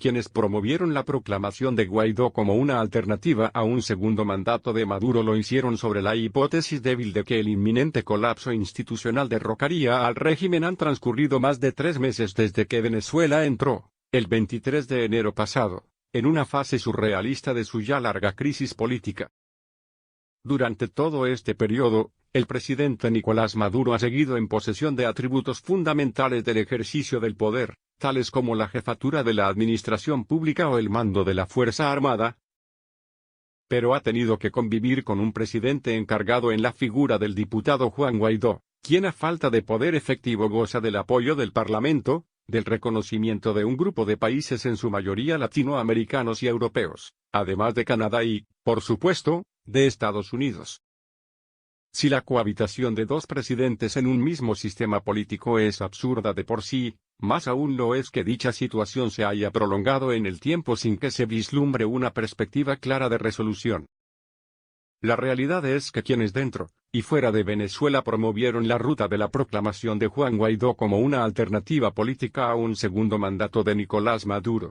Quienes promovieron la proclamación de Guaidó como una alternativa a un segundo mandato de Maduro lo hicieron sobre la hipótesis débil de que el inminente colapso institucional derrocaría al régimen. Han transcurrido más de 3 meses desde que Venezuela entró, el 23 de enero pasado, en una fase surrealista de su ya larga crisis política. Durante todo este periodo, el presidente Nicolás Maduro ha seguido en posesión de atributos fundamentales del ejercicio del poder, tales como la jefatura de la administración pública o el mando de la Fuerza Armada, pero ha tenido que convivir con un presidente encargado en la figura del diputado Juan Guaidó, quien a falta de poder efectivo goza del apoyo del Parlamento, del reconocimiento de un grupo de países en su mayoría latinoamericanos y europeos, además de Canadá y, por supuesto, de Estados Unidos. Si la cohabitación de dos presidentes en un mismo sistema político es absurda de por sí, más aún lo es que dicha situación se haya prolongado en el tiempo sin que se vislumbre una perspectiva clara de resolución. La realidad es que quienes dentro y fuera de Venezuela promovieron la ruta de la proclamación de Juan Guaidó como una alternativa política a un segundo mandato de Nicolás Maduro,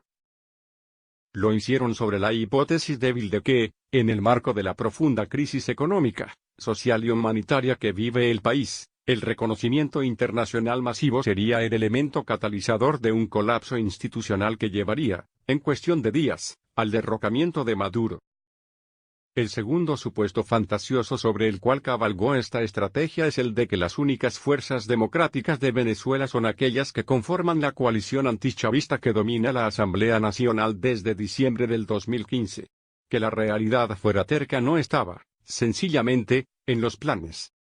lo hicieron sobre la hipótesis débil de que, en el marco de la profunda crisis económica, social y humanitaria que vive el país, el reconocimiento internacional masivo sería el elemento catalizador de un colapso institucional que llevaría, en cuestión de días, al derrocamiento de Maduro. El segundo supuesto fantasioso sobre el cual cabalgó esta estrategia es el de que las únicas fuerzas democráticas de Venezuela son aquellas que conforman la coalición antichavista que domina la Asamblea Nacional desde diciembre del 2015. Que la realidad fuera terca no estaba, sencillamente, en los planes.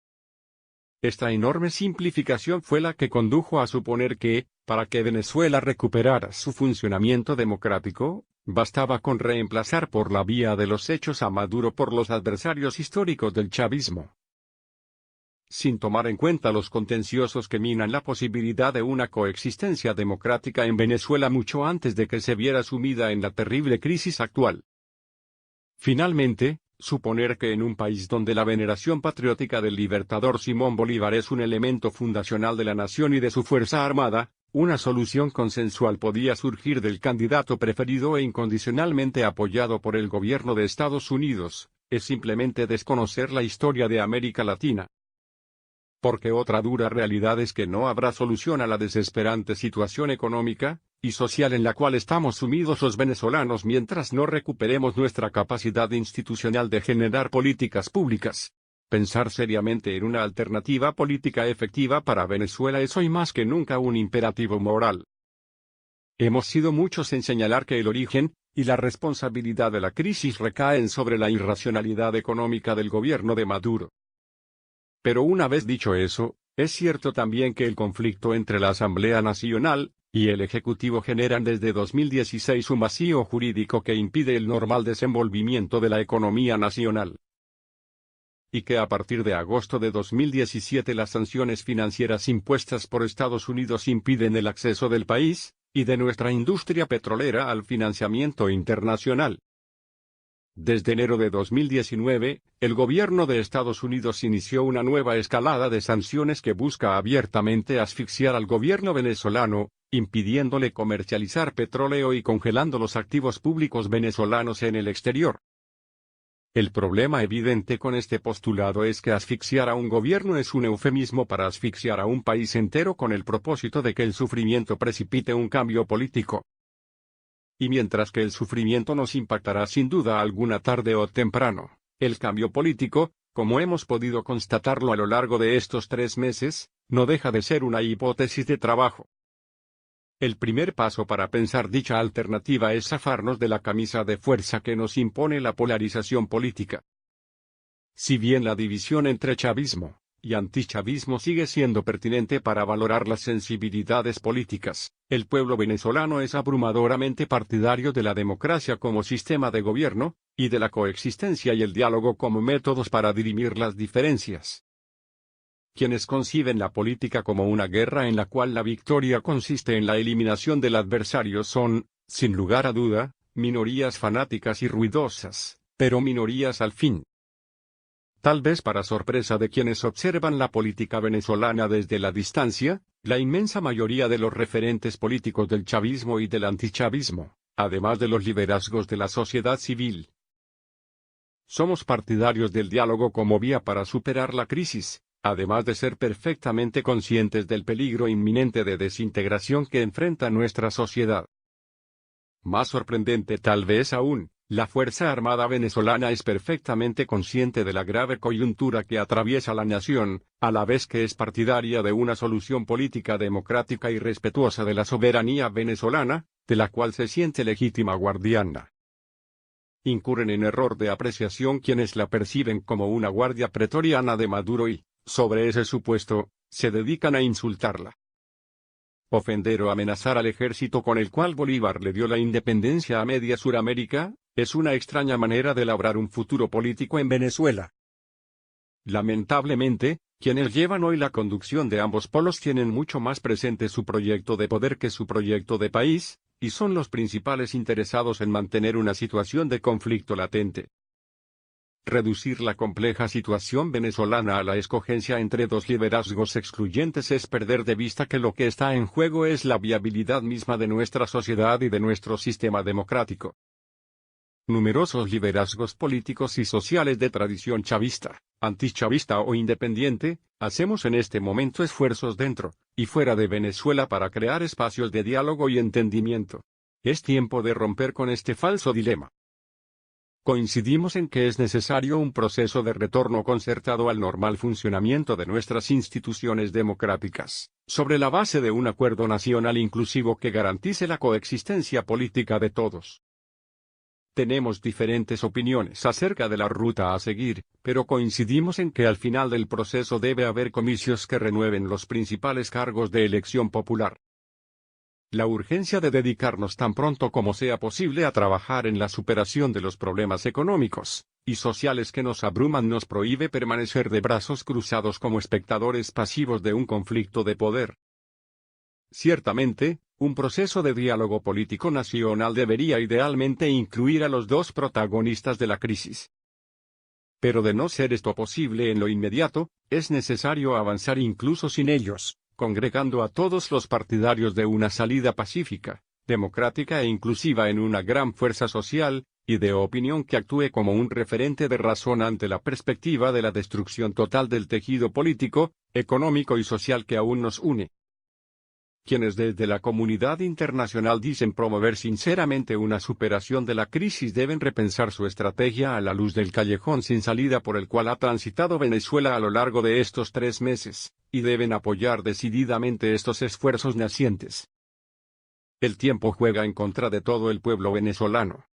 Esta enorme simplificación fue la que condujo a suponer que, para que Venezuela recuperara su funcionamiento democrático, bastaba con reemplazar por la vía de los hechos a Maduro por los adversarios históricos del chavismo. Sin tomar en cuenta los contenciosos que minan la posibilidad de una coexistencia democrática en Venezuela mucho antes de que se viera sumida en la terrible crisis actual. Finalmente, suponer que en un país donde la veneración patriótica del libertador Simón Bolívar es un elemento fundacional de la nación y de su fuerza armada, una solución consensual podía surgir del candidato preferido e incondicionalmente apoyado por el gobierno de Estados Unidos, es simplemente desconocer la historia de América Latina. Porque otra dura realidad es que no habrá solución a la desesperante situación económica y social en la cual estamos sumidos los venezolanos mientras no recuperemos nuestra capacidad institucional de generar políticas públicas. Pensar seriamente en una alternativa política efectiva para Venezuela es hoy más que nunca un imperativo moral. Hemos sido muchos en señalar que el origen y la responsabilidad de la crisis recaen sobre la irracionalidad económica del gobierno de Maduro. Pero una vez dicho eso, es cierto también que el conflicto entre la Asamblea Nacional y el Ejecutivo generan desde 2016 un vacío jurídico que impide el normal desenvolvimiento de la economía nacional. Y que a partir de agosto de 2017 las sanciones financieras impuestas por Estados Unidos impiden el acceso del país y de nuestra industria petrolera al financiamiento internacional. Desde enero de 2019, el gobierno de Estados Unidos inició una nueva escalada de sanciones que busca abiertamente asfixiar al gobierno venezolano, impidiéndole comercializar petróleo y congelando los activos públicos venezolanos en el exterior. El problema evidente con este postulado es que asfixiar a un gobierno es un eufemismo para asfixiar a un país entero con el propósito de que el sufrimiento precipite un cambio político. Y mientras que el sufrimiento nos impactará sin duda alguna tarde o temprano, el cambio político, como hemos podido constatarlo a lo largo de estos 3 meses, no deja de ser una hipótesis de trabajo. El primer paso para pensar dicha alternativa es zafarnos de la camisa de fuerza que nos impone la polarización política. Si bien la división entre chavismo y antichavismo sigue siendo pertinente para valorar las sensibilidades políticas, el pueblo venezolano es abrumadoramente partidario de la democracia como sistema de gobierno, y de la coexistencia y el diálogo como métodos para dirimir las diferencias. Quienes conciben la política como una guerra en la cual la victoria consiste en la eliminación del adversario son, sin lugar a duda, minorías fanáticas y ruidosas, pero minorías al fin. Tal vez para sorpresa de quienes observan la política venezolana desde la distancia, la inmensa mayoría de los referentes políticos del chavismo y del antichavismo además de los liderazgos de la sociedad civil. Somos partidarios del diálogo como vía para superar la crisis, además de ser perfectamente conscientes del peligro inminente de desintegración que enfrenta nuestra sociedad. Más sorprendente tal vez aún, la Fuerza Armada venezolana es perfectamente consciente de la grave coyuntura que atraviesa la nación, a la vez que es partidaria de una solución política democrática y respetuosa de la soberanía venezolana, de la cual se siente legítima guardiana. Incurren en error de apreciación quienes la perciben como una guardia pretoriana de Maduro y, sobre ese supuesto, se dedican a insultarla. Ofender o amenazar al ejército con el cual Bolívar le dio la independencia a media Suramérica, es una extraña manera de labrar un futuro político en Venezuela. Lamentablemente, quienes llevan hoy la conducción de ambos polos tienen mucho más presente su proyecto de poder que su proyecto de país, y son los principales interesados en mantener una situación de conflicto latente. Reducir la compleja situación venezolana a la escogencia entre dos liderazgos excluyentes es perder de vista que lo que está en juego es la viabilidad misma de nuestra sociedad y de nuestro sistema democrático. Numerosos liderazgos políticos y sociales de tradición chavista, antichavista o independiente, hacemos en este momento esfuerzos dentro y fuera de Venezuela para crear espacios de diálogo y entendimiento. Es tiempo de romper con este falso dilema. Coincidimos en que es necesario un proceso de retorno concertado al normal funcionamiento de nuestras instituciones democráticas, sobre la base de un acuerdo nacional inclusivo que garantice la coexistencia política de todos. Tenemos diferentes opiniones acerca de la ruta a seguir, pero coincidimos en que al final del proceso debe haber comicios que renueven los principales cargos de elección popular. La urgencia de dedicarnos tan pronto como sea posible a trabajar en la superación de los problemas económicos y sociales que nos abruman nos prohíbe permanecer de brazos cruzados como espectadores pasivos de un conflicto de poder. Ciertamente, un proceso de diálogo político nacional debería idealmente incluir a los dos protagonistas de la crisis. Pero de no ser esto posible en lo inmediato, es necesario avanzar incluso sin ellos, congregando a todos los partidarios de una salida pacífica, democrática e inclusiva en una gran fuerza social y de opinión que actúe como un referente de razón ante la perspectiva de la destrucción total del tejido político, económico y social que aún nos une. Quienes desde la comunidad internacional dicen promover sinceramente una superación de la crisis deben repensar su estrategia a la luz del callejón sin salida por el cual ha transitado Venezuela a lo largo de estos 3 meses, y deben apoyar decididamente estos esfuerzos nacientes. El tiempo juega en contra de todo el pueblo venezolano.